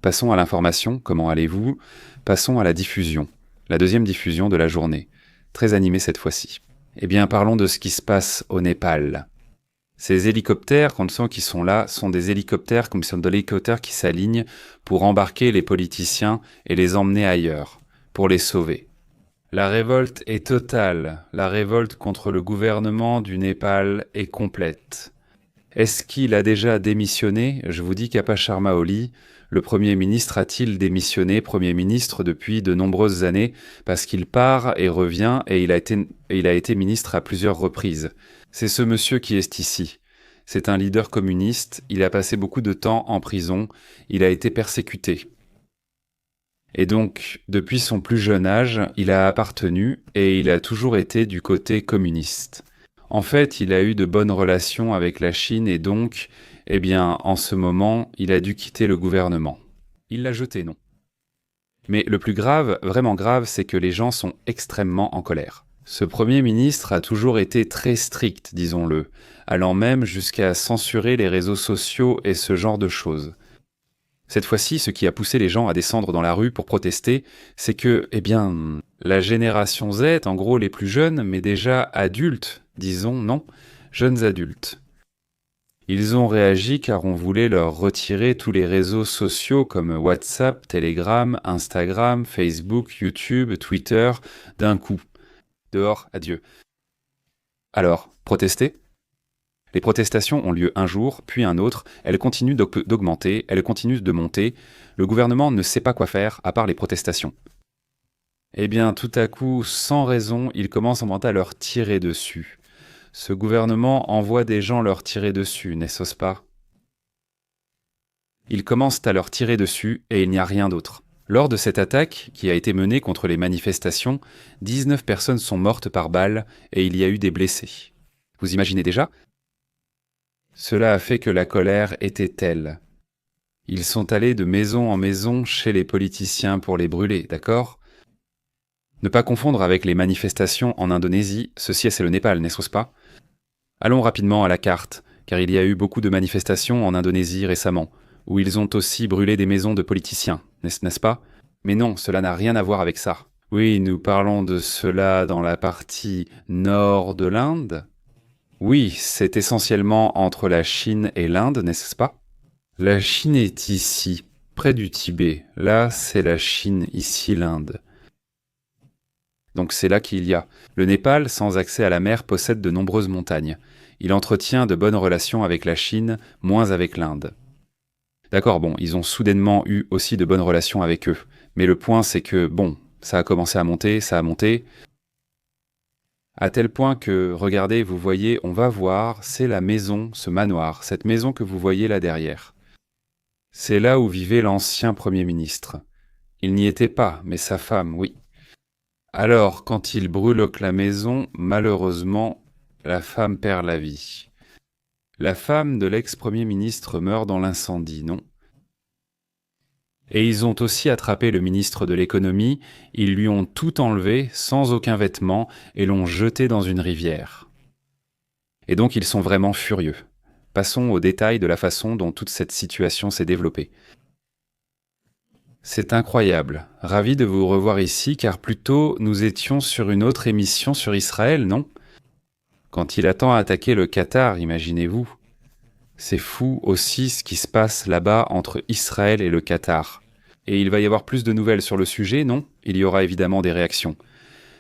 Passons à l'information, comment allez-vous? Passons à la diffusion, la deuxième diffusion de la journée, très animée cette fois-ci. Eh bien, parlons de ce qui se passe au Népal. Ces hélicoptères, qu'on sent qu'ils sont là, sont des hélicoptères comme sont des hélicoptères qui s'alignent pour embarquer les politiciens et les emmener ailleurs, pour les sauver. La révolte est totale, la révolte contre le gouvernement du Népal est complète. Est-ce qu'il a déjà démissionné? Je vous dis qu'Apa Sharma Oli, le Premier ministre, a-t-il démissionné Premier ministre depuis de nombreuses années parce qu'il part et revient et il a été ministre à plusieurs reprises. C'est ce monsieur qui est ici. C'est un leader communiste, il a passé beaucoup de temps en prison, il a été persécuté. Et donc, depuis son plus jeune âge, il a appartenu et il a toujours été du côté communiste. En fait, il a eu de bonnes relations avec la Chine et donc, eh bien, en ce moment, il a dû quitter le gouvernement. Il l'a jeté, non. Mais le plus grave, vraiment grave, c'est que les gens sont extrêmement en colère. Ce Premier ministre a toujours été très strict, disons-le, allant même jusqu'à censurer les réseaux sociaux et ce genre de choses. Cette fois-ci, ce qui a poussé les gens à descendre dans la rue pour protester, c'est que, eh bien, la génération Z, en gros les plus jeunes, mais déjà adultes, disons, non, jeunes adultes. Ils ont réagi car on voulait leur retirer tous les réseaux sociaux comme WhatsApp, Telegram, Instagram, Facebook, YouTube, Twitter, d'un coup. Dehors, adieu. Alors, protester ? Les protestations ont lieu un jour, puis un autre, elles continuent d'augmenter, elles continuent de monter. Le gouvernement ne sait pas quoi faire, à part les protestations. Eh bien, tout à coup, sans raison, il commence à leur tirer dessus. Ce gouvernement envoie des gens leur tirer dessus, n'est-ce pas? Ils commencent à leur tirer dessus, et il n'y a rien d'autre. Lors de cette attaque, qui a été menée contre les manifestations, 19 personnes sont mortes par balle, et il y a eu des blessés. Vous imaginez déjà? Cela a fait que la colère était telle. Ils sont allés de maison en maison chez les politiciens pour les brûler, d'accord? Ne pas confondre avec les manifestations en Indonésie, ceci c'est le Népal, n'est-ce pas? Allons rapidement à la carte, car il y a eu beaucoup de manifestations en Indonésie récemment, où ils ont aussi brûlé des maisons de politiciens, n'est-ce pas? Mais non, cela n'a rien à voir avec ça. Oui, nous parlons de cela dans la partie nord de l'Inde. Oui, c'est essentiellement entre la Chine et l'Inde, n'est-ce pas? La Chine est ici, près du Tibet. Là, c'est la Chine, ici l'Inde. Donc c'est là qu'il y a. Le Népal, sans accès à la mer, possède de nombreuses montagnes. Il entretient de bonnes relations avec la Chine, moins avec l'Inde. D'accord, bon, ils ont soudainement eu aussi de bonnes relations avec eux. Mais le point, c'est que, bon, ça a commencé à monter, ça a monté. À tel point que, regardez, vous voyez, on va voir, c'est la maison, ce manoir, cette maison que vous voyez là derrière. C'est là où vivait l'ancien Premier ministre. Il n'y était pas, mais sa femme, oui. Alors, quand il brûle la maison, malheureusement, la femme perd la vie. La femme de l'ex-premier ministre meurt dans l'incendie, non? Et ils ont aussi attrapé le ministre de l'économie, ils lui ont tout enlevé, sans aucun vêtement, et l'ont jeté dans une rivière. Et donc ils sont vraiment furieux. Passons aux détails de la façon dont toute cette situation s'est développée. C'est incroyable. Ravi de vous revoir ici, car plus tôt, nous étions sur une autre émission sur Israël, non? Quand il a tant attaqué le Qatar, imaginez-vous. C'est fou aussi ce qui se passe là-bas entre Israël et le Qatar. Et il va y avoir plus de nouvelles sur le sujet, non? Il y aura évidemment des réactions.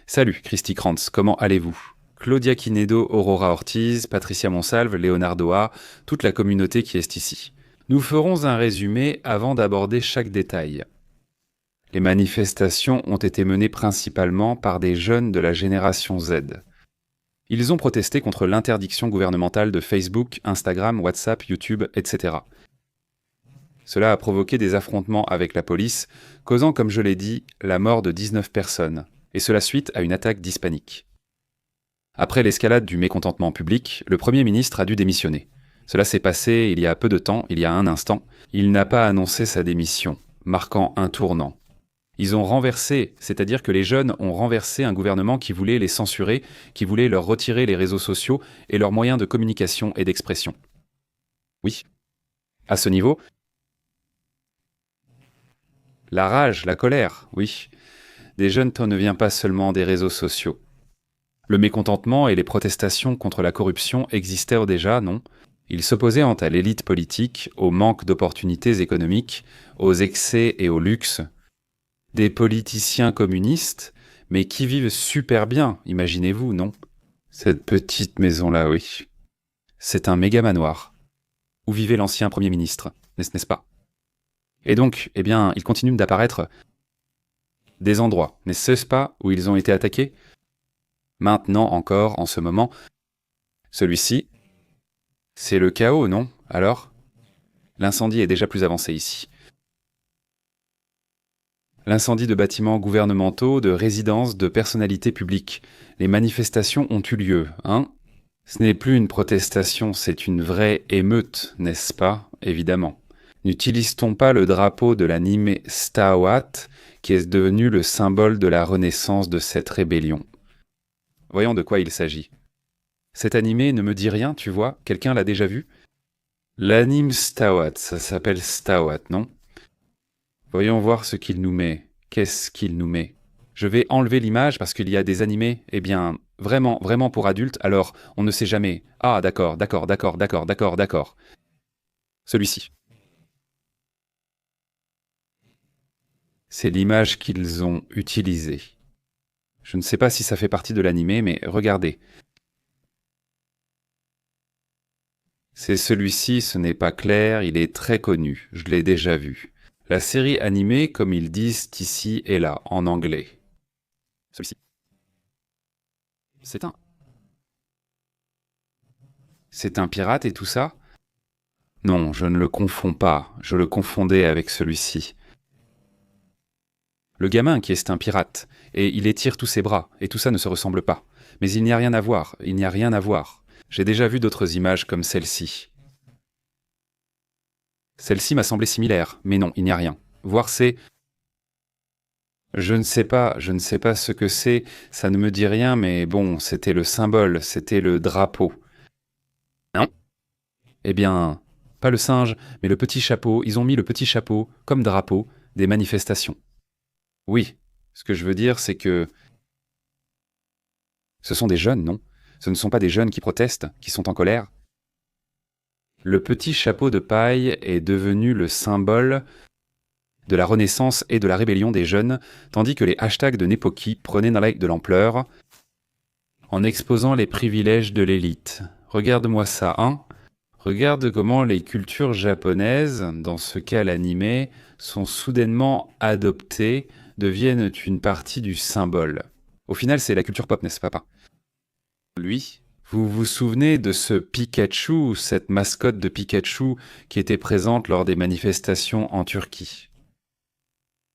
Salut, Christy Krantz, comment allez-vous? Claudia Quinedo, Aurora Ortiz, Patricia Monsalve, Leonardo A, toute la communauté qui est ici. Nous ferons un résumé avant d'aborder chaque détail. Les manifestations ont été menées principalement par des jeunes de la génération Z. Ils ont protesté contre l'interdiction gouvernementale de Facebook, Instagram, WhatsApp, YouTube, etc. Cela a provoqué des affrontements avec la police, causant, comme je l'ai dit, la mort de 19 personnes, et cela suite à une attaque d'hispaniques. Après l'escalade du mécontentement public, le Premier ministre a dû démissionner. Cela s'est passé il y a peu de temps, il y a un instant. Il n'a pas annoncé sa démission, marquant un tournant. Ils ont renversé, c'est-à-dire que les jeunes ont renversé un gouvernement qui voulait les censurer, qui voulait leur retirer les réseaux sociaux et leurs moyens de communication et d'expression. Oui. À ce niveau, La rage, la colère, oui. Des jeunes ne vient pas seulement des réseaux sociaux. Le mécontentement et les protestations contre la corruption existèrent déjà, non? Ils s'opposaient à l'élite politique, au manque d'opportunités économiques, aux excès et au luxe. Des politiciens communistes, mais qui vivent super bien, imaginez-vous, non? Cette petite maison-là, oui. C'est un méga manoir, où vivait l'ancien Premier ministre, n'est-ce pas? Et donc, eh bien, il continue d'apparaître des endroits, n'est-ce pas, où ils ont été attaqués? Maintenant encore, en ce moment, celui-ci, c'est le chaos, non? Alors? L'incendie est déjà plus avancé ici. L'incendie de bâtiments gouvernementaux, de résidences, de personnalités publiques. Les manifestations ont eu lieu, hein? Ce n'est plus une protestation, c'est une vraie émeute, n'est-ce pas? Évidemment. N'utilise-t-on pas le drapeau de l'anime Stawat, qui est devenu le symbole de la renaissance de cette rébellion? Voyons de quoi il s'agit. Cet animé ne me dit rien, tu vois? Quelqu'un l'a déjà vu? L'anime Stawat, ça s'appelle Stawat, non? Voyons voir ce qu'il nous met. Qu'est-ce qu'il nous met? Je vais enlever l'image parce qu'il y a des animés, eh bien, vraiment, vraiment pour adultes, alors on ne sait jamais. Ah, d'accord, d'accord, d'accord, d'accord, d'accord, d'accord. Celui-ci. C'est l'image qu'ils ont utilisée. Je ne sais pas si ça fait partie de l'animé, mais regardez. C'est celui-ci, ce n'est pas clair, il est très connu, je l'ai déjà vu. La série animée, comme ils disent ici et là, en anglais. Celui-ci. C'est un... C'est un pirate et tout ça? Non, je ne le confonds pas, je le confondais avec celui-ci. Le gamin qui est un pirate, et il étire tous ses bras, et tout ça ne se ressemble pas. Mais il n'y a rien à voir, il n'y a rien à voir. J'ai déjà vu d'autres images comme celle-ci. Celle-ci m'a semblé similaire, mais non, il n'y a rien. Voir c'est... je ne sais pas ce que c'est, ça ne me dit rien, mais bon, c'était le symbole, c'était le drapeau. Non? Eh bien, pas le singe, mais le petit chapeau, ils ont mis le petit chapeau, comme drapeau, des manifestations. Oui, ce que je veux dire, c'est que... ce sont des jeunes, non? Ce ne sont pas des jeunes qui protestent, qui sont en colère. Le petit chapeau de paille est devenu le symbole de la renaissance et de la rébellion des jeunes, tandis que les hashtags de Nepoki prenaient de l'ampleur en exposant les privilèges de l'élite. Regarde-moi ça, hein? Regarde comment les cultures japonaises, dans ce cas l'anime, sont soudainement adoptées, deviennent une partie du symbole. Au final, c'est la culture pop, n'est-ce pas? Lui, vous vous souvenez de ce Pikachu, cette mascotte de Pikachu qui était présente lors des manifestations en Turquie?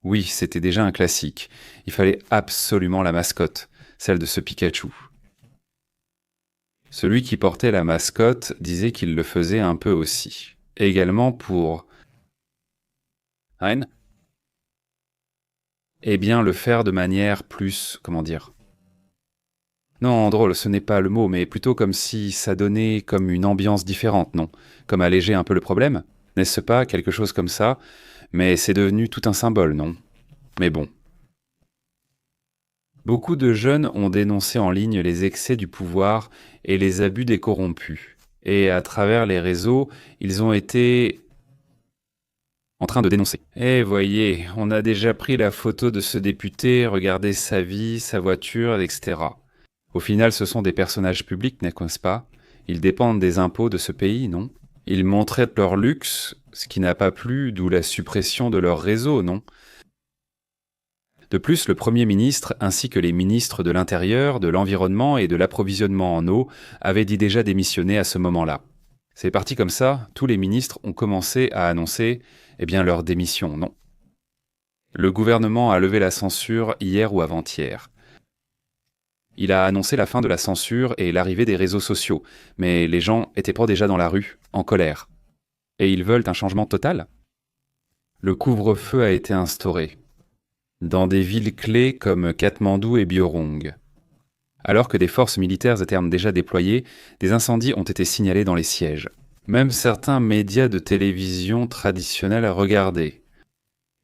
Oui, c'était déjà un classique. Il fallait absolument la mascotte, celle de ce Pikachu. Celui qui portait la mascotte disait qu'il le faisait un peu aussi. Également pour... Hein? Eh bien, le faire de manière plus... comment dire? Non, drôle, ce n'est pas le mot, mais plutôt comme si ça donnait comme une ambiance différente, non? Comme alléger un peu le problème? N'est-ce pas quelque chose comme ça? Mais c'est devenu tout un symbole, non? Mais bon. Beaucoup de jeunes ont dénoncé en ligne les excès du pouvoir et les abus des corrompus. Et à travers les réseaux, ils ont été en train de dénoncer. Eh voyez, on a déjà pris la photo de ce député, regardez sa vie, sa voiture, etc. Au final, ce sont des personnages publics, n'est-ce pas? Ils dépendent des impôts de ce pays, non? Ils montraient leur luxe, ce qui n'a pas plu, d'où la suppression de leur réseau, non? De plus, le Premier ministre ainsi que les ministres de l'Intérieur, de l'Environnement et de l'Approvisionnement en eau avaient dit déjà démissionner à ce moment-là. C'est parti comme ça, tous les ministres ont commencé à annoncer leur démission, non. Le gouvernement a levé la censure hier ou avant-hier. Il a annoncé la fin de la censure et l'arrivée des réseaux sociaux, mais les gens étaient pas déjà dans la rue, en colère. Et ils veulent un changement total? Le couvre-feu a été instauré dans des villes clés comme Katmandou et Byorong. Alors que des forces militaires étaient déjà déployées, des incendies ont été signalés dans les sièges. Même certains médias de télévision traditionnels regardaient.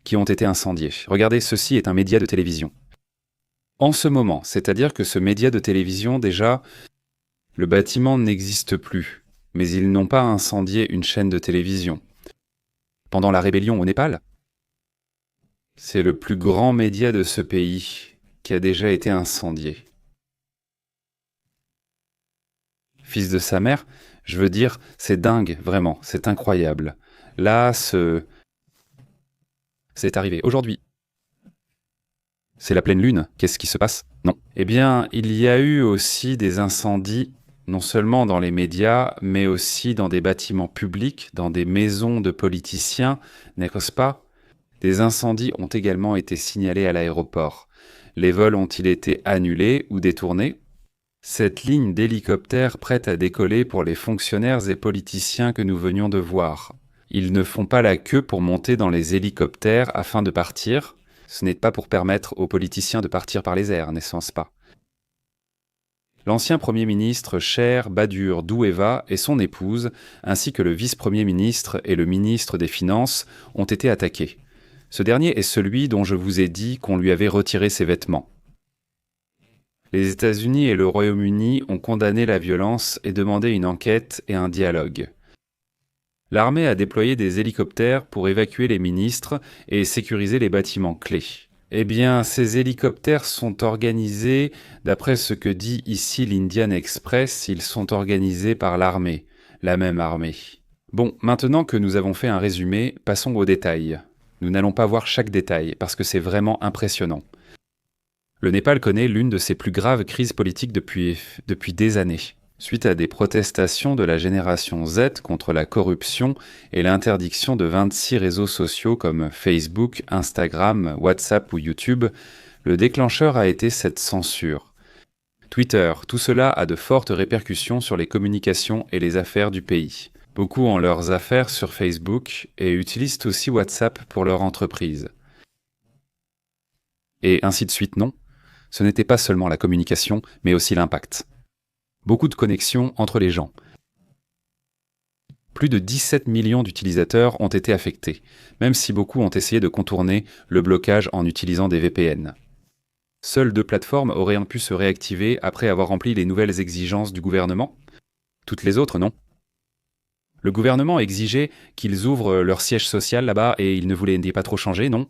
qui ont été incendiés. Regardez, ceci est un média de télévision. En ce moment, c'est-à-dire que ce média de télévision, déjà, le bâtiment n'existe plus, mais ils n'ont pas incendié une chaîne de télévision. Pendant la rébellion au Népal, c'est le plus grand média de ce pays qui a déjà été incendié. Fils de sa mère, je veux dire, c'est dingue, vraiment, c'est incroyable. Là, c'est arrivé aujourd'hui. C'est la pleine lune, qu'est-ce qui se passe? Non. Eh bien, il y a eu aussi des incendies, non seulement dans les médias, mais aussi dans des bâtiments publics, dans des maisons de politiciens, n'est-ce pas? Des incendies ont également été signalés à l'aéroport. Les vols ont-ils été annulés ou détournés? Cette ligne d'hélicoptères prête à décoller pour les fonctionnaires et politiciens que nous venions de voir. Ils ne font pas la queue pour monter dans les hélicoptères afin de partir. Ce n'est pas pour permettre aux politiciens de partir par les airs, n'est-ce pas? L'ancien Premier ministre Cher Badur Doueva et son épouse, ainsi que le vice-premier ministre et le ministre des Finances, ont été attaqués. Ce dernier est celui dont je vous ai dit qu'on lui avait retiré ses vêtements. Les États-Unis et le Royaume-Uni ont condamné la violence et demandé une enquête et un dialogue. L'armée a déployé des hélicoptères pour évacuer les ministres et sécuriser les bâtiments clés. Eh bien, ces hélicoptères sont organisés, d'après ce que dit ici l'Indian Express, ils sont organisés par l'armée, la même armée. Bon, maintenant que nous avons fait un résumé, passons aux détails. Nous n'allons pas voir chaque détail, parce que c'est vraiment impressionnant. Le Népal connaît l'une de ses plus graves crises politiques depuis des années. Suite à des protestations de la génération Z contre la corruption et l'interdiction de 26 réseaux sociaux comme Facebook, Instagram, WhatsApp ou YouTube, le déclencheur a été cette censure. Twitter, tout cela a de fortes répercussions sur les communications et les affaires du pays. Beaucoup ont leurs affaires sur Facebook et utilisent aussi WhatsApp pour leur entreprise. Et ainsi de suite, non. Ce n'était pas seulement la communication, mais aussi l'impact. Beaucoup de connexions entre les gens. Plus de 17 millions d'utilisateurs ont été affectés, même si beaucoup ont essayé de contourner le blocage en utilisant des VPN. Seules 2 plateformes auraient pu se réactiver après avoir rempli les nouvelles exigences du gouvernement. Toutes les autres, non. Le gouvernement exigeait qu'ils ouvrent leur siège social là-bas et ils ne voulaient pas trop changer, non.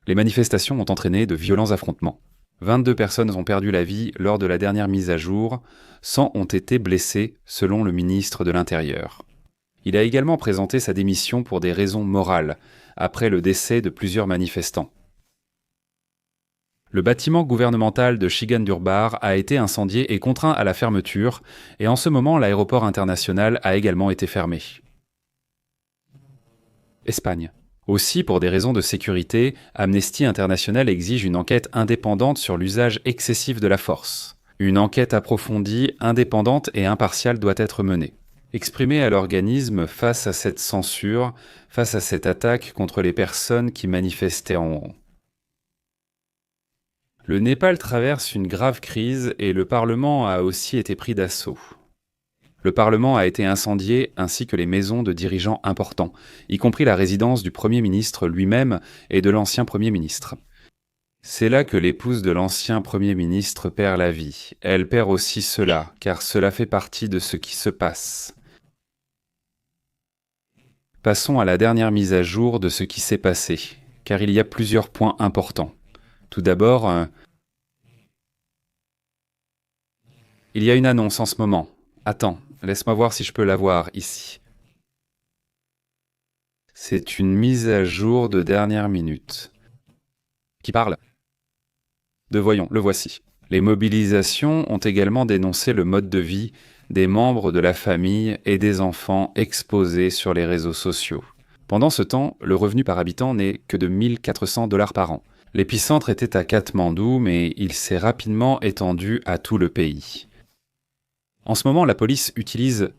Les manifestations ont entraîné de violents affrontements. 22 personnes ont perdu la vie lors de la dernière mise à jour, 100 ont été blessés selon le ministre de l'Intérieur. Il a également présenté sa démission pour des raisons morales, après le décès de plusieurs manifestants. Le bâtiment gouvernemental de Chigandurbar a été incendié et contraint à la fermeture, et en ce moment l'aéroport international a également été fermé. Espagne. Aussi, pour des raisons de sécurité, Amnesty International exige une enquête indépendante sur l'usage excessif de la force. Une enquête approfondie, indépendante et impartiale doit être menée. Exprimée à l'organisme face à cette censure, face à cette attaque contre les personnes qui manifestaient en haut. Le Népal traverse une grave crise et le Parlement a aussi été pris d'assaut. Le Parlement a été incendié ainsi que les maisons de dirigeants importants, y compris la résidence du Premier ministre lui-même et de l'ancien Premier ministre. C'est là que l'épouse de l'ancien Premier ministre perd la vie. Elle perd aussi cela, car cela fait partie de ce qui se passe. Passons à la dernière mise à jour de ce qui s'est passé, car il y a plusieurs points importants. Tout d'abord, il y a une annonce en ce moment. Attends, laisse-moi voir si je peux la voir ici. C'est une mise à jour de dernière minute. Qui parle? Voyons, le voici. Les mobilisations ont également dénoncé le mode de vie des membres de la famille et des enfants exposés sur les réseaux sociaux. Pendant ce temps, le revenu par habitant n'est que de 1 400 $ par an. L'épicentre était à Katmandou, mais il s'est rapidement étendu à tout le pays. En ce moment, la police utilise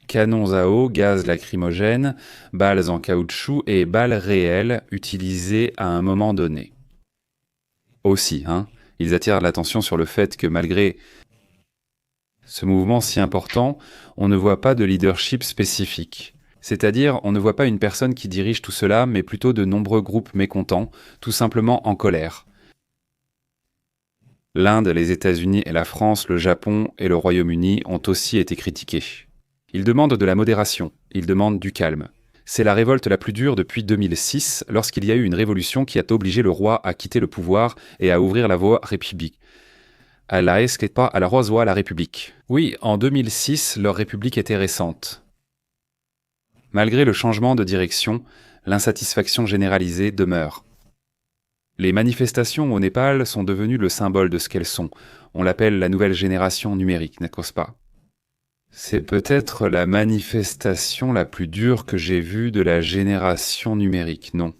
canons à eau, gaz lacrymogène, balles en caoutchouc et balles réelles utilisées à un moment donné. Aussi, ils attirent l'attention sur le fait que malgré ce mouvement si important, on ne voit pas de leadership spécifique. C'est-à-dire, on ne voit pas une personne qui dirige tout cela, mais plutôt de nombreux groupes mécontents, tout simplement en colère. L'Inde, les États-Unis et la France, le Japon et le Royaume-Uni ont aussi été critiqués. Ils demandent de la modération, ils demandent du calme. C'est la révolte la plus dure depuis 2006, lorsqu'il y a eu une révolution qui a obligé le roi à quitter le pouvoir et à ouvrir la voie république. À la voie à la République. Oui, en 2006, leur république était récente. Malgré le changement de direction, l'insatisfaction généralisée demeure. Les manifestations au Népal sont devenues le symbole de ce qu'elles sont. On l'appelle la nouvelle génération numérique, n'est-ce pas? C'est peut-être la manifestation la plus dure que j'ai vue de la génération numérique, non?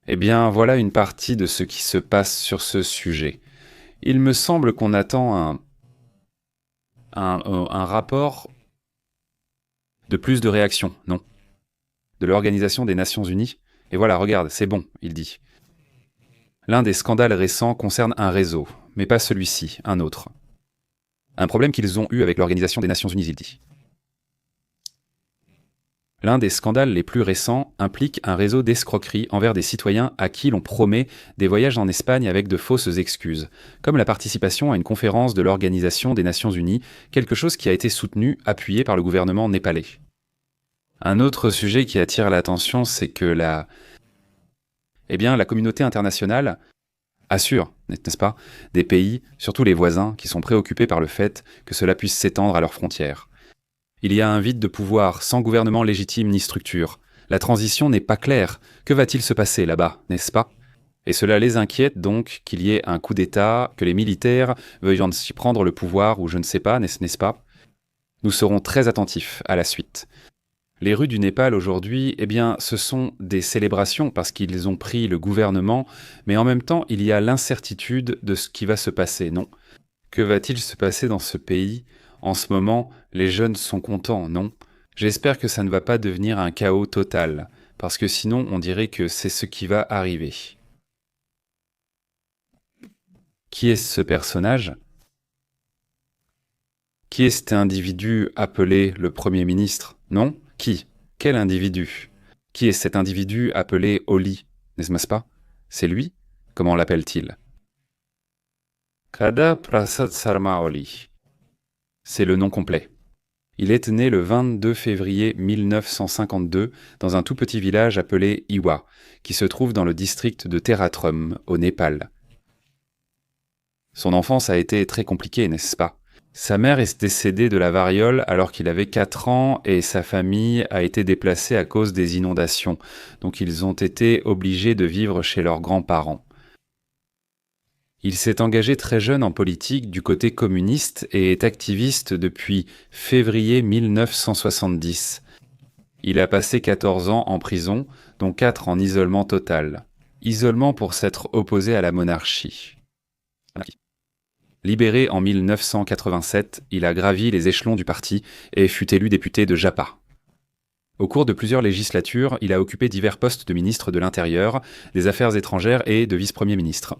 Eh bien, voilà une partie de ce qui se passe sur ce sujet. Il me semble qu'on attend un rapport de plus de réactions, non? De l'Organisation des Nations Unies. Et voilà, regarde, c'est bon, il dit. L'un des scandales récents concerne un réseau, mais pas celui-ci, un autre. Un problème qu'ils ont eu avec l'Organisation des Nations Unies, il dit. L'un des scandales les plus récents implique un réseau d'escroqueries envers des citoyens à qui l'on promet des voyages en Espagne avec de fausses excuses, comme la participation à une conférence de l'Organisation des Nations Unies, quelque chose qui a été soutenu, appuyé par le gouvernement népalais. Un autre sujet qui attire l'attention, c'est que la communauté internationale assure, n'est-ce pas, des pays, surtout les voisins, qui sont préoccupés par le fait que cela puisse s'étendre à leurs frontières. Il y a un vide de pouvoir, sans gouvernement légitime ni structure. La transition n'est pas claire. Que va-t-il se passer là-bas, n'est-ce pas? Et cela les inquiète donc qu'il y ait un coup d'État, que les militaires veuillent ainsi prendre le pouvoir, ou je ne sais pas, n'est-ce pas? Nous serons très attentifs à la suite. Les rues du Népal aujourd'hui, ce sont des célébrations parce qu'ils ont pris le gouvernement, mais en même temps, il y a l'incertitude de ce qui va se passer, non? Que va-t-il se passer dans ce pays? En ce moment, les jeunes sont contents, non? J'espère que ça ne va pas devenir un chaos total, parce que sinon on dirait que c'est ce qui va arriver. Qui est ce personnage? Qui est cet individu appelé le Premier ministre? Non? Qui? Quel individu? Qui est cet individu appelé Oli? N'est-ce pas? C'est lui? Comment l'appelle-t-il? Kada Prasad Sarma Oli. C'est le nom complet. Il est né le 22 février 1952 dans un tout petit village appelé Iwa, qui se trouve dans le district de Theratrum, au Népal. Son enfance a été très compliquée, n'est-ce pas? Sa mère est décédée de la variole alors qu'il avait 4 ans et sa famille a été déplacée à cause des inondations, donc ils ont été obligés de vivre chez leurs grands-parents. Il s'est engagé très jeune en politique du côté communiste et est activiste depuis février 1970. Il a passé 14 ans en prison, dont 4 en isolement total. Isolement pour s'être opposé à la monarchie. Libéré en 1987, il a gravi les échelons du parti et fut élu député de Japa. Au cours de plusieurs législatures, il a occupé divers postes de ministre de l'Intérieur, des Affaires étrangères et de vice-premier ministre.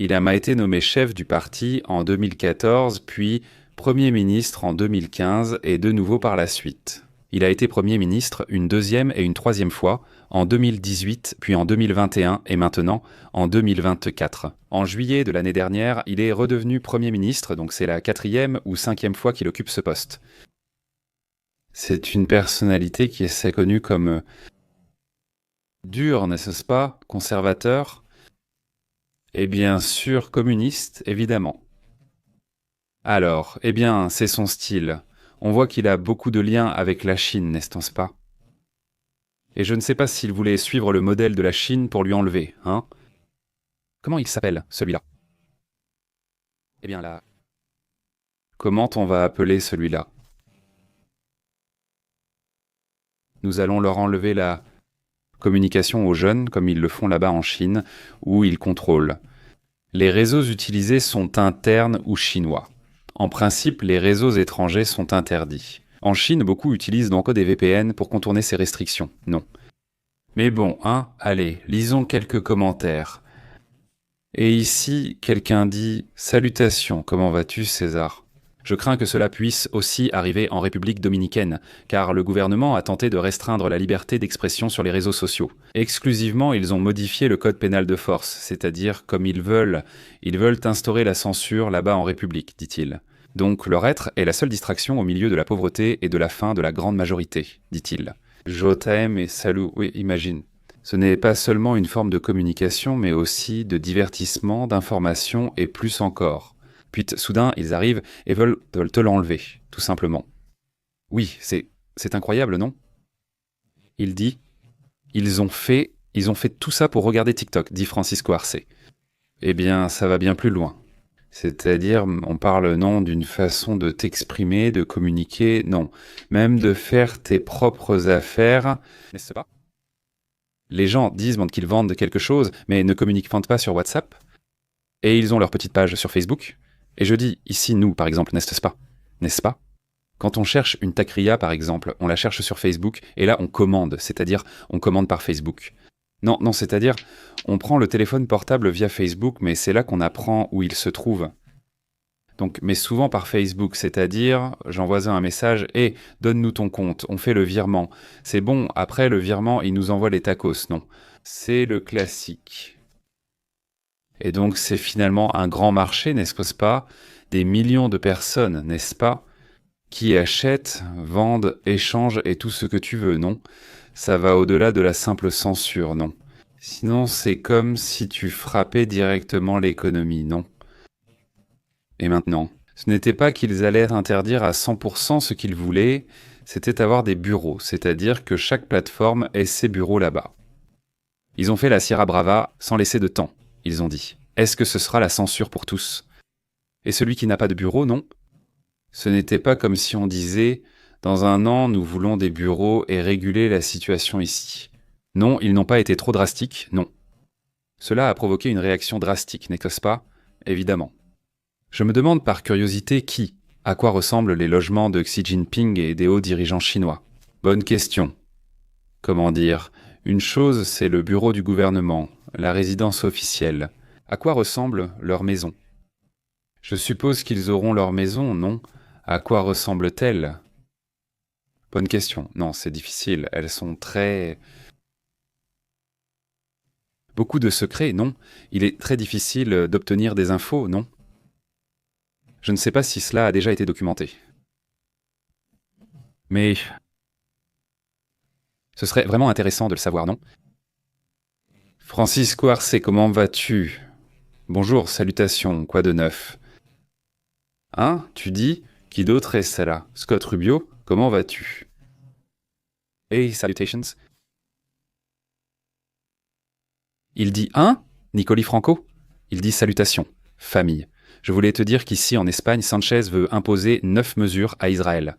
Il a été nommé chef du parti en 2014, puis Premier ministre en 2015 et de nouveau par la suite. Il a été Premier ministre une deuxième et une troisième fois, en 2018, puis en 2021 et maintenant en 2024. En juillet de l'année dernière, il est redevenu Premier ministre, donc c'est la 4e ou 5e fois qu'il occupe ce poste. C'est une personnalité qui est connue comme dur, n'est-ce pas, conservateur, et bien sûr communiste, évidemment. Alors, c'est son style. On voit qu'il a beaucoup de liens avec la Chine, n'est-ce pas? Et je ne sais pas s'il voulait suivre le modèle de la Chine pour lui enlever, hein? Comment il s'appelle, celui-là? Là... Comment on va appeler celui-là? Nous allons leur enlever la communication aux jeunes, comme ils le font là-bas en Chine, où ils contrôlent. Les réseaux utilisés sont internes ou chinois. En principe, les réseaux étrangers sont interdits. En Chine, beaucoup utilisent donc des VPN pour contourner ces restrictions. Non. Mais bon, allez, lisons quelques commentaires. Et ici, quelqu'un dit « Salutations, comment vas-tu, César ?» Je crains que cela puisse aussi arriver en République dominicaine, car le gouvernement a tenté de restreindre la liberté d'expression sur les réseaux sociaux. Exclusivement, ils ont modifié le code pénal de force, c'est-à-dire comme ils veulent instaurer la censure là-bas en République, dit-il. Donc leur être est la seule distraction au milieu de la pauvreté et de la faim de la grande majorité, dit-il. Jotaem et Salou, oui, imagine. Ce n'est pas seulement une forme de communication, mais aussi de divertissement, d'information et plus encore. Puis soudain, ils arrivent et veulent te l'enlever, tout simplement. Oui, c'est incroyable, non? Il dit, ils ont fait tout ça pour regarder TikTok, dit Francisco Arce. Eh bien, ça va bien plus loin. C'est-à-dire, on parle non d'une façon de t'exprimer, de communiquer, non. Même de faire tes propres affaires, n'est-ce pas? Les gens disent qu'ils vendent quelque chose, mais ne communiquent pas sur WhatsApp. Et ils ont leur petite page sur Facebook. Et je dis, ici, nous, par exemple, n'est-ce pas? N'est-ce pas? Quand on cherche une takriya, par exemple, on la cherche sur Facebook, et là, on commande, c'est-à-dire, on commande par Facebook. Non, c'est-à-dire, on prend le téléphone portable via Facebook, mais c'est là qu'on apprend où il se trouve. Donc, mais souvent par Facebook, c'est-à-dire, j'envoie un message, « donne-nous ton compte, on fait le virement. » C'est bon, après le virement, il nous envoie les tacos, non. C'est le classique. Et donc, c'est finalement un grand marché, n'est-ce pas? Des millions de personnes, n'est-ce pas? Qui achètent, vendent, échangent et tout ce que tu veux, non? Ça va au-delà de la simple censure, non? Sinon, c'est comme si tu frappais directement l'économie, non? Et maintenant, ce n'était pas qu'ils allaient interdire à 100% ce qu'ils voulaient, c'était avoir des bureaux, c'est-à-dire que chaque plateforme ait ses bureaux là-bas. Ils ont fait la Sierra Brava sans laisser de temps, ils ont dit. Est-ce que ce sera la censure pour tous? Et celui qui n'a pas de bureau, non? Ce n'était pas comme si on disait « Dans un an, nous voulons des bureaux et réguler la situation ici ». Non, ils n'ont pas été trop drastiques, non. Cela a provoqué une réaction drastique, n'est-ce pas? Évidemment. Je me demande par curiosité à quoi ressemblent les logements de Xi Jinping et des hauts dirigeants chinois. Bonne question. Comment dire? Une chose, c'est le bureau du gouvernement, la résidence officielle. À quoi ressemble leur maison? Je suppose qu'ils auront leur maison, non? À quoi ressemble-t-elle? Bonne question. Non, c'est difficile. Elles sont très... Beaucoup de secrets, non? Il est très difficile d'obtenir des infos, non? Je ne sais pas si cela a déjà été documenté. Mais... ce serait vraiment intéressant de le savoir, non? Francisco Arce, comment vas-tu? Bonjour, salutations, quoi de neuf? Hein? Tu dis? Qui d'autre est celle-là? Scott Rubio, comment vas-tu? Hey, salutations. Il dit hein? Nicoli Franco? Il dit salutations. Famille. Je voulais te dire qu'ici, en Espagne, Sanchez veut imposer 9 mesures à Israël.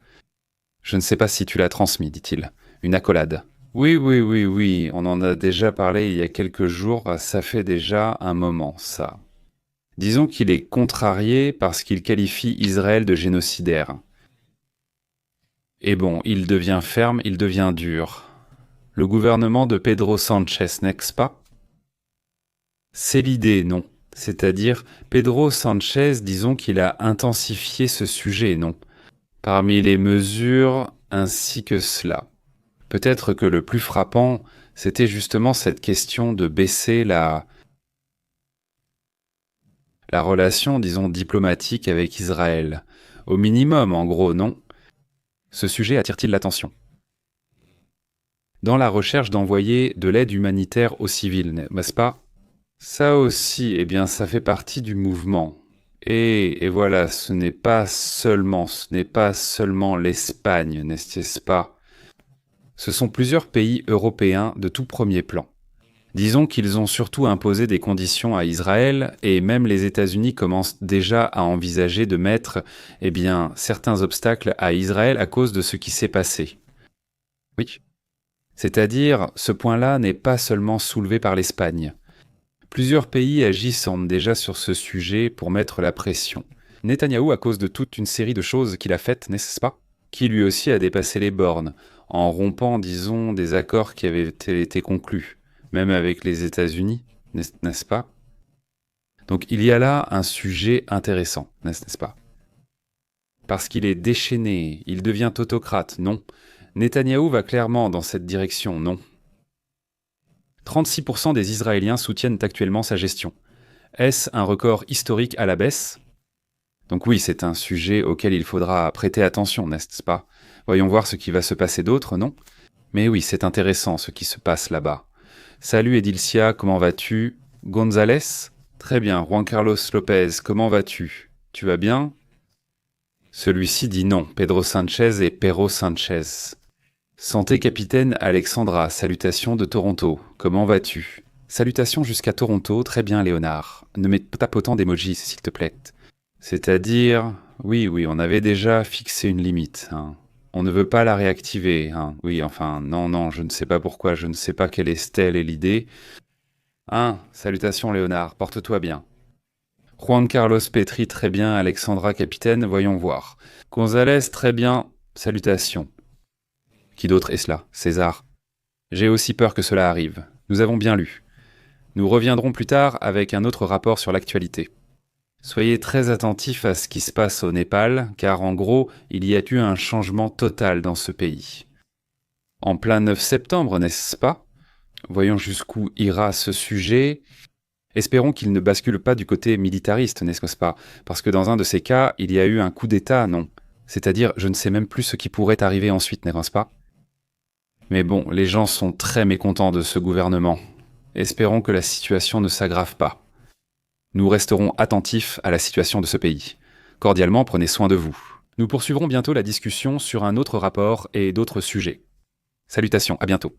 Je ne sais pas si tu l'as transmis, dit-il. Une accolade. Oui, on en a déjà parlé il y a quelques jours, ça fait déjà un moment, ça. Disons qu'il est contrarié parce qu'il qualifie Israël de génocidaire. Et bon, il devient ferme, il devient dur. Le gouvernement de Pedro Sanchez, n'est-ce pas? C'est l'idée, non. C'est-à-dire, Pedro Sanchez, disons qu'il a intensifié ce sujet, non. Parmi les mesures, ainsi que cela. Peut-être que le plus frappant, c'était justement cette question de baisser la relation, disons, diplomatique avec Israël. Au minimum, en gros, non? Ce sujet attire-t-il l'attention? Dans la recherche d'envoyer de l'aide humanitaire aux civils, n'est-ce pas? Ça aussi, eh bien, ça fait partie du mouvement. Et voilà, ce n'est pas seulement l'Espagne, n'est-ce pas? Ce sont plusieurs pays européens de tout premier plan. Disons qu'ils ont surtout imposé des conditions à Israël, et même les États-Unis commencent déjà à envisager de mettre, eh bien, certains obstacles à Israël à cause de ce qui s'est passé. Oui. C'est-à-dire, ce point-là n'est pas seulement soulevé par l'Espagne. Plusieurs pays agissent déjà sur ce sujet pour mettre la pression. Netanyahou, à cause de toute une série de choses qu'il a faites, n'est-ce pas? Qui lui aussi a dépassé les bornes, en rompant, disons, des accords qui avaient été conclus, même avec les États-Unis, n'est-ce pas? Donc il y a là un sujet intéressant, n'est-ce pas? Parce qu'il est déchaîné, il devient autocrate, non. Netanyahou va clairement dans cette direction, non. 36% des Israéliens soutiennent actuellement sa gestion. Est-ce un record historique à la baisse ? Donc oui, c'est un sujet auquel il faudra prêter attention, n'est-ce pas ? Voyons voir ce qui va se passer d'autre, non ? Mais oui, c'est intéressant ce qui se passe là-bas. Salut Edilcia, comment vas-tu ? González ? Très bien. Juan Carlos Lopez, comment vas-tu ? Tu vas bien ? Celui-ci dit non. Pedro Sanchez et Perro Sanchez. Santé capitaine Alexandra, salutations de Toronto. Comment vas-tu ? Salutations jusqu'à Toronto, très bien Léonard. Ne mets pas autant d'emojis, s'il te plaît. C'est-à-dire... Oui, on avait déjà fixé une limite. Hein. On ne veut pas la réactiver. Hein. Oui, enfin, non, je ne sais pas pourquoi, je ne sais pas quelle est telle est l'idée. Salutations Léonard, porte-toi bien. Juan Carlos Petri, très bien. Alexandra capitaine, voyons voir. González, très bien. Salutations. Qui d'autre est cela ? César. J'ai aussi peur que cela arrive. Nous avons bien lu. Nous reviendrons plus tard avec un autre rapport sur l'actualité. Soyez très attentifs à ce qui se passe au Népal, car en gros, il y a eu un changement total dans ce pays. En plein 9 septembre, n'est-ce pas ? Voyons jusqu'où ira ce sujet. Espérons qu'il ne bascule pas du côté militariste, n'est-ce pas ? Parce que dans un de ces cas, il y a eu un coup d'État, non ? C'est-à-dire, je ne sais même plus ce qui pourrait arriver ensuite, n'est-ce pas ? Mais bon, les gens sont très mécontents de ce gouvernement. Espérons que la situation ne s'aggrave pas. Nous resterons attentifs à la situation de ce pays. Cordialement, prenez soin de vous. Nous poursuivrons bientôt la discussion sur un autre rapport et d'autres sujets. Salutations, à bientôt.